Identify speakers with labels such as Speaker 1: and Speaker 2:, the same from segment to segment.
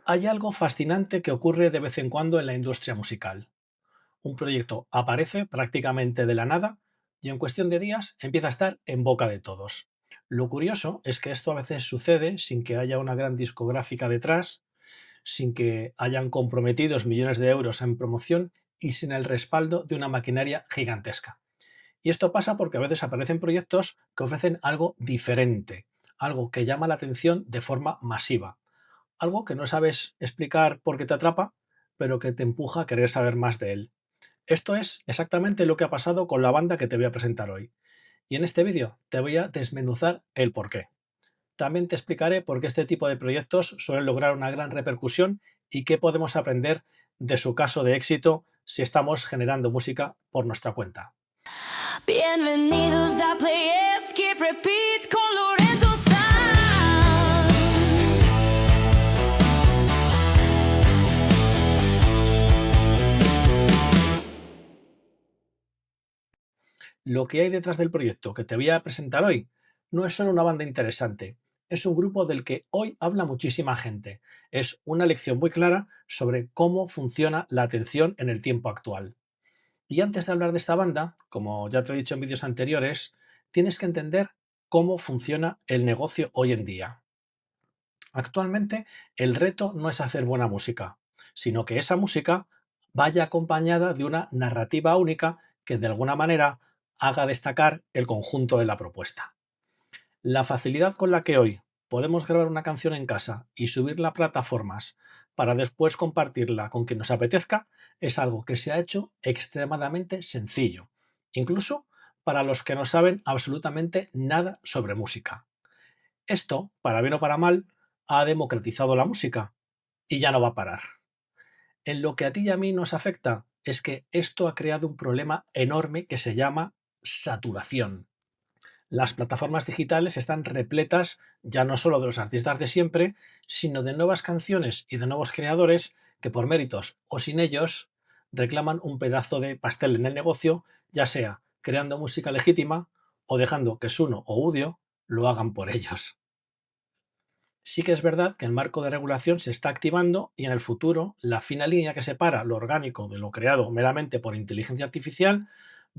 Speaker 1: Hay algo fascinante que ocurre de vez en cuando en la industria musical. Un proyecto aparece prácticamente de la nada y en cuestión de días empieza a estar en boca de todos. Lo curioso es que esto a veces sucede sin que haya una gran discográfica detrás, sin que hayan comprometidos millones de euros en promoción y sin el respaldo de una maquinaria gigantesca. Y esto pasa porque a veces aparecen proyectos que ofrecen algo diferente, algo que llama la atención de forma masiva, algo que no sabes explicar por qué te atrapa, pero que te empuja a querer saber más de él. Esto es exactamente lo que ha pasado con la banda que te voy a presentar hoy. Y en este vídeo te voy a desmenuzar el porqué. También te explicaré por qué este tipo de proyectos suelen lograr una gran repercusión y qué podemos aprender de su caso de éxito si estamos generando música por nuestra cuenta.
Speaker 2: Bienvenidos a Play Skip Repeat con Lorenzo Sanz.
Speaker 1: Lo que hay detrás del proyecto que te voy a presentar hoy no es solo una banda interesante, es un grupo del que hoy habla muchísima gente. Es una lección muy clara sobre cómo funciona la atención en el tiempo actual. Y antes de hablar de esta banda, como ya te he dicho en vídeos anteriores, tienes que entender cómo funciona el negocio hoy en día. Actualmente, el reto no es hacer buena música, sino que esa música vaya acompañada de una narrativa única que de alguna manera haga destacar el conjunto de la propuesta. La facilidad con la que hoy podemos grabar una canción en casa y subirla a plataformas para después compartirla con quien nos apetezca es algo que se ha hecho extremadamente sencillo, incluso para los que no saben absolutamente nada sobre música. Esto, para bien o para mal, ha democratizado la música y ya no va a parar. En lo que a ti y a mí nos afecta es que esto ha creado un problema enorme que se llama saturación. Las plataformas digitales están repletas ya no solo de los artistas de siempre, sino de nuevas canciones y de nuevos creadores que por méritos o sin ellos reclaman un pedazo de pastel en el negocio, ya sea creando música legítima o dejando que Suno o Udio lo hagan por ellos. Sí que es verdad que el marco de regulación se está activando y en el futuro la fina línea que separa lo orgánico de lo creado meramente por inteligencia artificial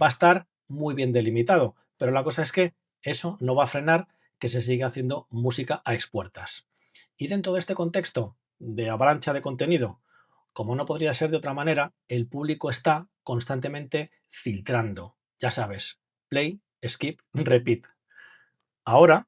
Speaker 1: va a estar muy bien delimitado, pero la cosa es que eso no va a frenar que se siga haciendo música a expuertas. Y dentro de este contexto de avalancha de contenido, como no podría ser de otra manera, el público está constantemente filtrando. Ya sabes, play, skip, repeat. Ahora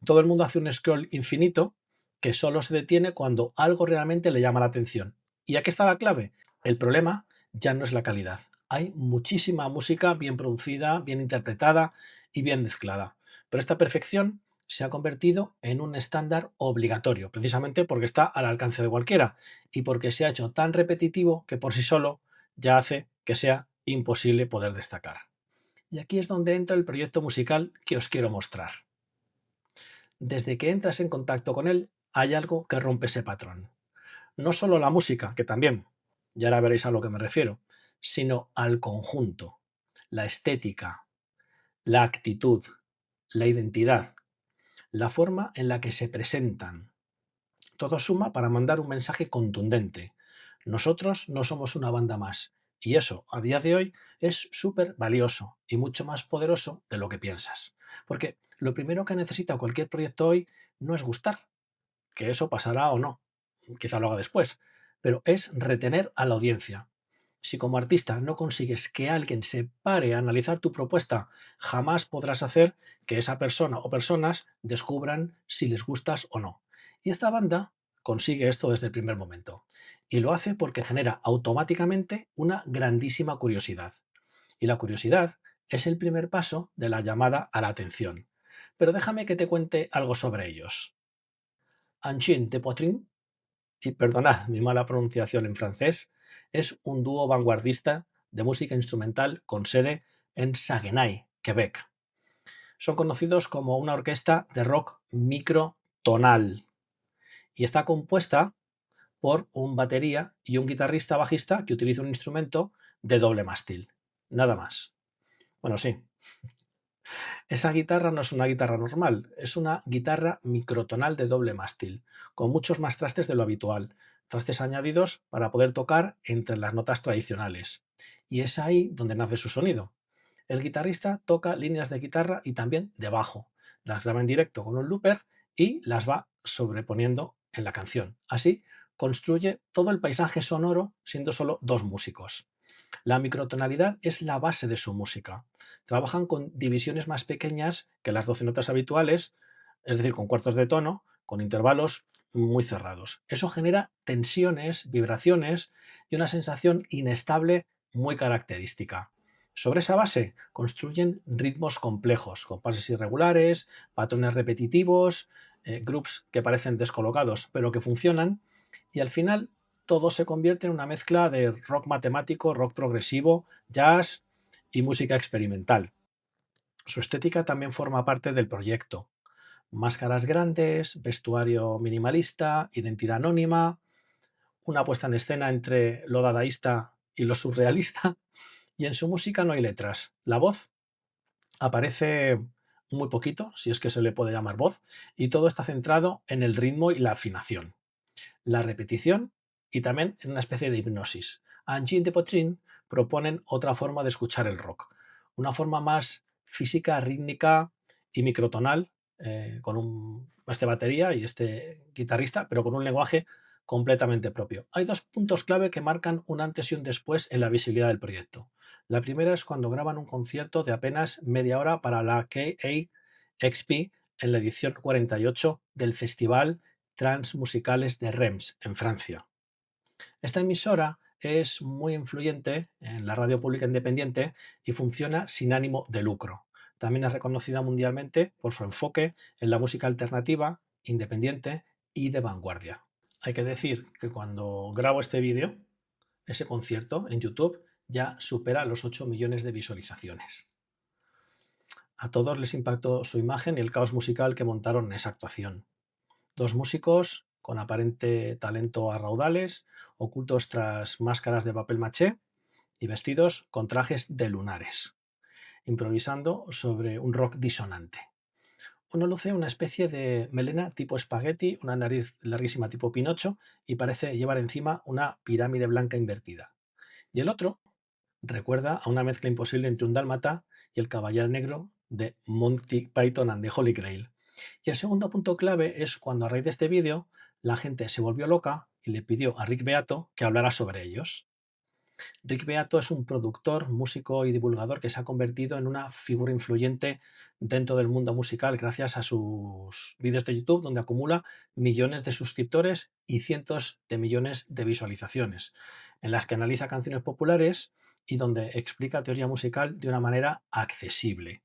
Speaker 1: todo el mundo hace un scroll infinito que solo se detiene cuando algo realmente le llama la atención. ¿Y aquí está la clave? El problema ya no es la calidad. Hay muchísima música bien producida, bien interpretada y bien mezclada. Pero esta perfección se ha convertido en un estándar obligatorio, precisamente porque está al alcance de cualquiera y porque se ha hecho tan repetitivo que por sí solo ya hace que sea imposible poder destacar. Y aquí es donde entra el proyecto musical que os quiero mostrar. Desde que entras en contacto con él, hay algo que rompe ese patrón. No solo la música, que también, y ahora veréis a lo que me refiero, sino al conjunto, la estética, la actitud, la identidad, la forma en la que se presentan. Todo suma para mandar un mensaje contundente. Nosotros no somos una banda más. Y eso, a día de hoy, es súper valioso y mucho más poderoso de lo que piensas. Porque lo primero que necesita cualquier proyecto hoy no es gustar, que eso pasará o no, quizá lo haga después, pero es retener a la audiencia. Si como artista no consigues que alguien se pare a analizar tu propuesta, jamás podrás hacer que esa persona o personas descubran si les gustas o no. Y esta banda consigue esto desde el primer momento. Y lo hace porque genera automáticamente una grandísima curiosidad. Y la curiosidad es el primer paso de la llamada a la atención. Pero déjame que te cuente algo sobre ellos. Anchin de Potrin, y perdonad mi mala pronunciación en francés, es un dúo vanguardista de música instrumental con sede en Saguenay, Quebec. Son conocidos como una orquesta de rock microtonal y está compuesta por un batería y un guitarrista bajista que utiliza un instrumento de doble mástil. Nada más. Bueno, sí, Esa guitarra no es una guitarra normal, es una guitarra microtonal de doble mástil, con muchos más trastes de lo habitual, trastes añadidos para poder tocar entre las notas tradicionales. Y es ahí donde nace su sonido. El guitarrista toca líneas de guitarra y también de bajo, las graba en directo con un looper y las va sobreponiendo en la canción. Así construye todo el paisaje sonoro siendo solo dos músicos. La microtonalidad es la base de su música. Trabajan con divisiones más pequeñas que las 12 notas habituales, es decir, con cuartos de tono, con intervalos muy cerrados. Eso genera tensiones, vibraciones y una sensación inestable muy característica. Sobre esa base construyen ritmos complejos, compases irregulares, patrones repetitivos, groups que parecen descolocados pero que funcionan, y al final todo se convierte en una mezcla de rock matemático, rock progresivo, jazz y música experimental. Su estética también forma parte del proyecto. Máscaras grandes, vestuario minimalista, identidad anónima, una puesta en escena entre lo dadaísta y lo surrealista, y en su música no hay letras. La voz aparece muy poquito, si es que se le puede llamar voz, y todo está centrado en el ritmo y la afinación, la repetición y también en una especie de hipnosis. Angine de Potrin proponen otra forma de escuchar el rock, una forma más física, rítmica y microtonal, con este batería y este guitarrista, pero con un lenguaje completamente propio. Hay dos puntos clave que marcan un antes y un después en la visibilidad del proyecto. La primera es cuando graban un concierto de apenas media hora para la KAXP en la edición 48 del Festival Transmusicales de Reims, en Francia. Esta emisora es muy influyente en la radio pública independiente y funciona sin ánimo de lucro. También es reconocida mundialmente por su enfoque en la música alternativa, independiente y de vanguardia. Hay que decir que cuando grabo este vídeo, ese concierto en YouTube ya supera los 8 millones de visualizaciones. A todos les impactó su imagen y el caos musical que montaron en esa actuación. Dos músicos con aparente talento a raudales, ocultos tras máscaras de papel maché y vestidos con trajes de lunares, improvisando sobre un rock disonante. Uno luce una especie de melena tipo espagueti, una nariz larguísima tipo Pinocho y parece llevar encima una pirámide blanca invertida. Y el otro recuerda a una mezcla imposible entre un dálmata y el caballero negro de Monty Python and the Holy Grail. Y el segundo punto clave es cuando a raíz de este vídeo la gente se volvió loca y le pidió a Rick Beato que hablara sobre ellos. Rick Beato es un productor, músico y divulgador que se ha convertido en una figura influyente dentro del mundo musical gracias a sus vídeos de YouTube, donde acumula millones de suscriptores y cientos de millones de visualizaciones, en las que analiza canciones populares y donde explica teoría musical de una manera accesible.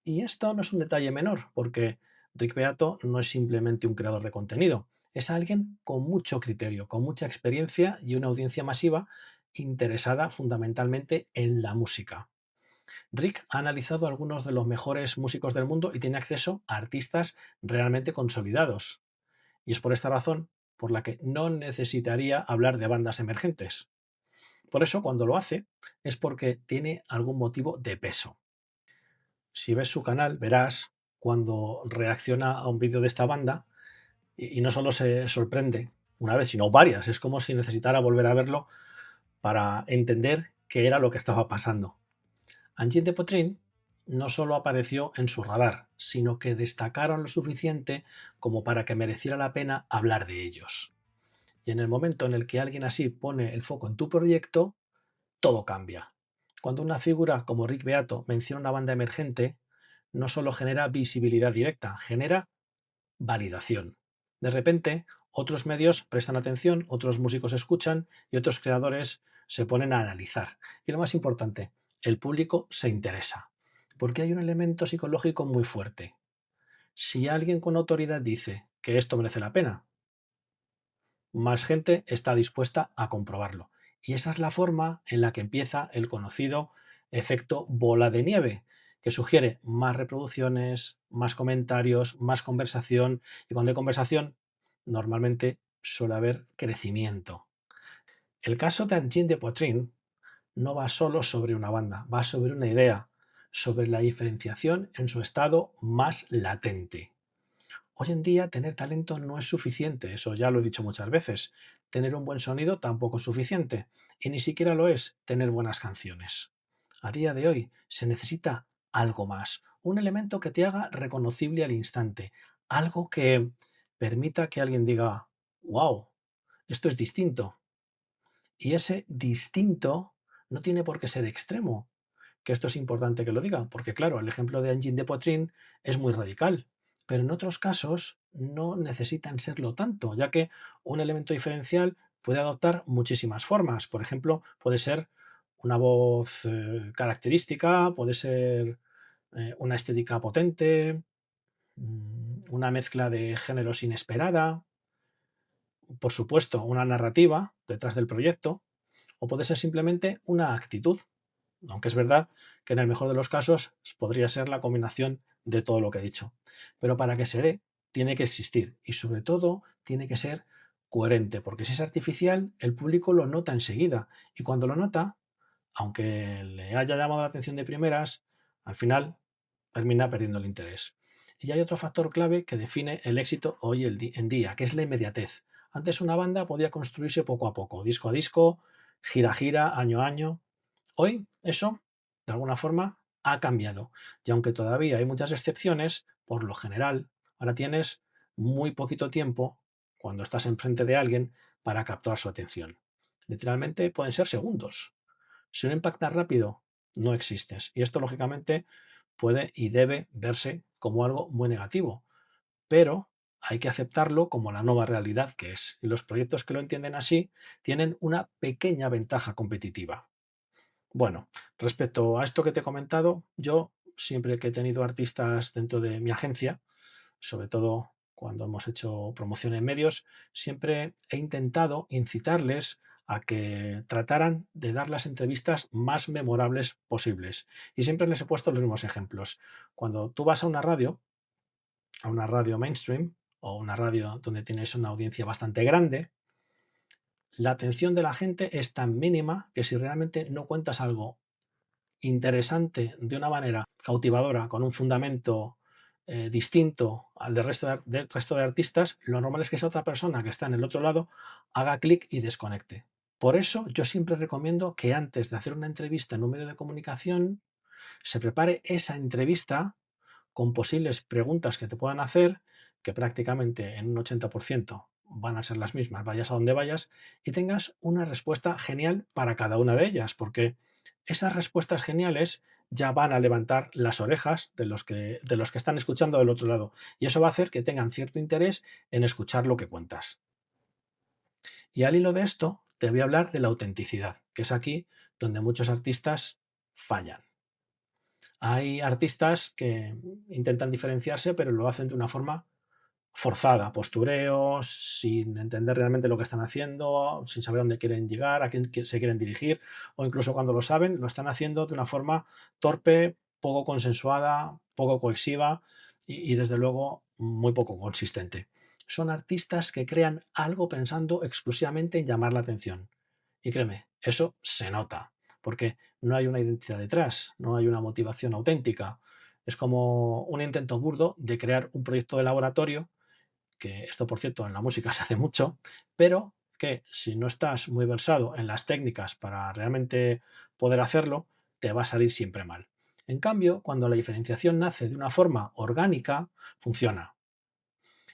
Speaker 1: Y esto no es un detalle menor, porque Rick Beato no es simplemente un creador de contenido, es alguien con mucho criterio, con mucha experiencia y una audiencia masiva interesada fundamentalmente en la música. Rick ha analizado a algunos de los mejores músicos del mundo y tiene acceso a artistas realmente consolidados. Y es por esta razón por la que no necesitaría hablar de bandas emergentes. Por eso, cuando lo hace, es porque tiene algún motivo de peso. Si ves su canal, verás cuando reacciona a un vídeo de esta banda y no solo se sorprende una vez, sino varias. Es como si necesitara volver a verlo para entender qué era lo que estaba pasando. Angine de Potrin no solo apareció en su radar, sino que destacaron lo suficiente como para que mereciera la pena hablar de ellos. Y en el momento en el que alguien así pone el foco en tu proyecto, todo cambia. Cuando una figura como Rick Beato menciona una banda emergente, no solo genera visibilidad directa, genera validación. De repente, otros medios prestan atención, otros músicos escuchan y otros creadores se ponen a analizar. Y lo más importante, el público se interesa, porque hay un elemento psicológico muy fuerte. Si alguien con autoridad dice que esto merece la pena, más gente está dispuesta a comprobarlo. Y esa es la forma en la que empieza el conocido efecto bola de nieve, que sugiere más reproducciones, más comentarios, más conversación. Y cuando hay conversación, normalmente suele haber crecimiento. El caso de Angine de Potrin no va solo sobre una banda, va sobre una idea, sobre la diferenciación en su estado más latente. Hoy en día tener talento no es suficiente, eso ya lo he dicho muchas veces. Tener un buen sonido tampoco es suficiente, y ni siquiera lo es tener buenas canciones. A día de hoy se necesita algo más, un elemento que te haga reconocible al instante, algo que permita que alguien diga, wow, esto es distinto. Y ese distinto no tiene por qué ser extremo, que esto es importante que lo diga, porque claro, el ejemplo de Engine de Poitrine es muy radical, pero en otros casos no necesitan serlo tanto, ya que un elemento diferencial puede adoptar muchísimas formas. Por ejemplo, puede ser una voz característica, puede ser una estética potente, una mezcla de géneros inesperada, por supuesto, una narrativa detrás del proyecto, o puede ser simplemente una actitud, aunque es verdad que en el mejor de los casos podría ser la combinación de todo lo que he dicho. Pero para que se dé, tiene que existir y sobre todo tiene que ser coherente, porque si es artificial, el público lo nota enseguida y cuando lo nota, aunque le haya llamado la atención de primeras, al final termina perdiendo el interés. Y hay otro factor clave que define el éxito hoy en día, que es la inmediatez. Antes una banda podía construirse poco a poco, disco a disco, gira a gira, año a año. Hoy eso, de alguna forma, ha cambiado. Y aunque todavía hay muchas excepciones, por lo general, ahora tienes muy poquito tiempo cuando estás enfrente de alguien para captar su atención. Literalmente pueden ser segundos. Si no impactas rápido, no existes. Y esto, lógicamente, puede y debe verse como algo muy negativo, pero hay que aceptarlo como la nueva realidad que es. Y los proyectos que lo entienden así tienen una pequeña ventaja competitiva. Bueno, respecto a esto que te he comentado, yo siempre que he tenido artistas dentro de mi agencia, sobre todo cuando hemos hecho promoción en medios, siempre he intentado incitarles a que trataran de dar las entrevistas más memorables posibles. Y siempre les he puesto los mismos ejemplos. Cuando tú vas a una radio mainstream o una radio donde tienes una audiencia bastante grande, la atención de la gente es tan mínima que si realmente no cuentas algo interesante de una manera cautivadora, con un fundamento distinto al del resto de artistas, lo normal es que esa otra persona que está en el otro lado haga clic y desconecte. Por eso yo siempre recomiendo que antes de hacer una entrevista en un medio de comunicación, se prepare esa entrevista con posibles preguntas que te puedan hacer, que prácticamente en un 80% van a ser las mismas, vayas a donde vayas, y tengas una respuesta genial para cada una de ellas, porque esas respuestas geniales ya van a levantar las orejas de los que están escuchando del otro lado, y eso va a hacer que tengan cierto interés en escuchar lo que cuentas. Y al hilo de esto, te voy a hablar de la autenticidad, que es aquí donde muchos artistas fallan. Hay artistas que intentan diferenciarse, pero lo hacen de una forma forzada, postureos, sin entender realmente lo que están haciendo, sin saber dónde quieren llegar, a quién se quieren dirigir, o incluso cuando lo saben, lo están haciendo de una forma torpe, poco consensuada, poco cohesiva y desde luego muy poco consistente. Son artistas que crean algo pensando exclusivamente en llamar la atención. Y créeme, eso se nota, porque no hay una identidad detrás, no hay una motivación auténtica. Es como un intento burdo de crear un proyecto de laboratorio, que esto, por cierto, en la música se hace mucho, pero que si no estás muy versado en las técnicas para realmente poder hacerlo, te va a salir siempre mal. En cambio, cuando la diferenciación nace de una forma orgánica, funciona.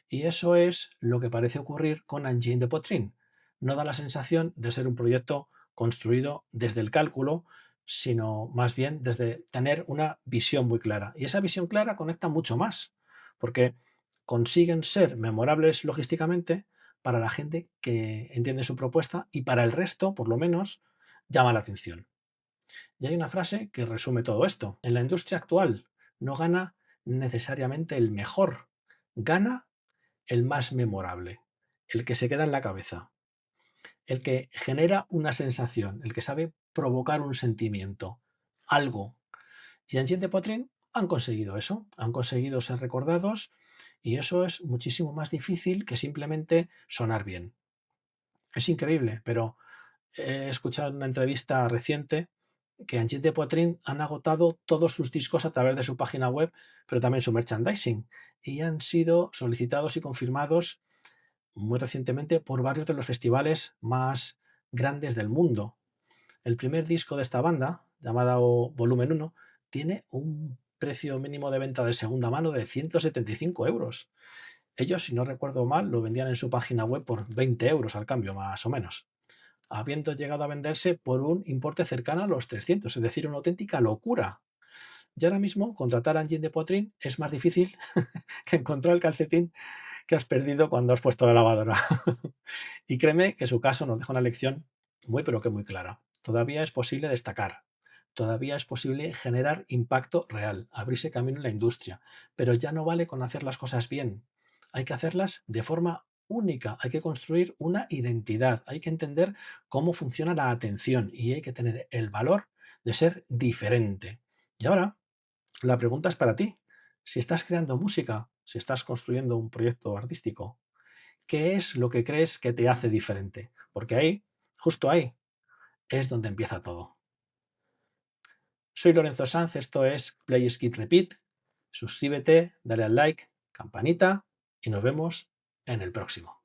Speaker 1: Y eso es lo que parece ocurrir con Engine de Poitrine. No da la sensación de ser un proyecto construido desde el cálculo, sino más bien desde tener una visión muy clara. Y esa visión clara conecta mucho más, porque consiguen ser memorables logísticamente para la gente que entiende su propuesta y para el resto, por lo menos, llama la atención. Y hay una frase que resume todo esto. En la industria actual no gana necesariamente el mejor, gana el más memorable, el que se queda en la cabeza, el que genera una sensación, el que sabe provocar un sentimiento, algo. Y en Gente Potrin han conseguido eso, han conseguido ser recordados y eso es muchísimo más difícil que simplemente sonar bien. Es increíble, pero he escuchado una entrevista reciente que Engine de Poitrine han agotado todos sus discos a través de su página web, pero también su merchandising, y han sido solicitados y confirmados muy recientemente por varios de los festivales más grandes del mundo. El primer disco de esta banda, llamado Volumen Uno, tiene un precio mínimo de venta de segunda mano de 175 euros. Ellos, si no recuerdo mal, lo vendían en su página web por 20 euros al cambio, más o menos, habiendo llegado a venderse por un importe cercano a los 300, es decir, una auténtica locura. Y ahora mismo contratar a Engine de Poitrine es más difícil que encontrar el calcetín que has perdido cuando has puesto la lavadora. Y créeme que su caso nos deja una lección muy pero que muy clara. Todavía es posible destacar, todavía es posible generar impacto real, abrirse camino en la industria, pero ya no vale con hacer las cosas bien. Hay que hacerlas de forma única, hay que construir una identidad, hay que entender cómo funciona la atención y hay que tener el valor de ser diferente. Y ahora, la pregunta es para ti. Si estás creando música, si estás construyendo un proyecto artístico, ¿qué es lo que crees que te hace diferente? Porque ahí, justo ahí, es donde empieza todo. Soy Lorenzo Sanz, esto es Play Skip Repeat. Suscríbete, dale al like, campanita y nos vemos en el próximo.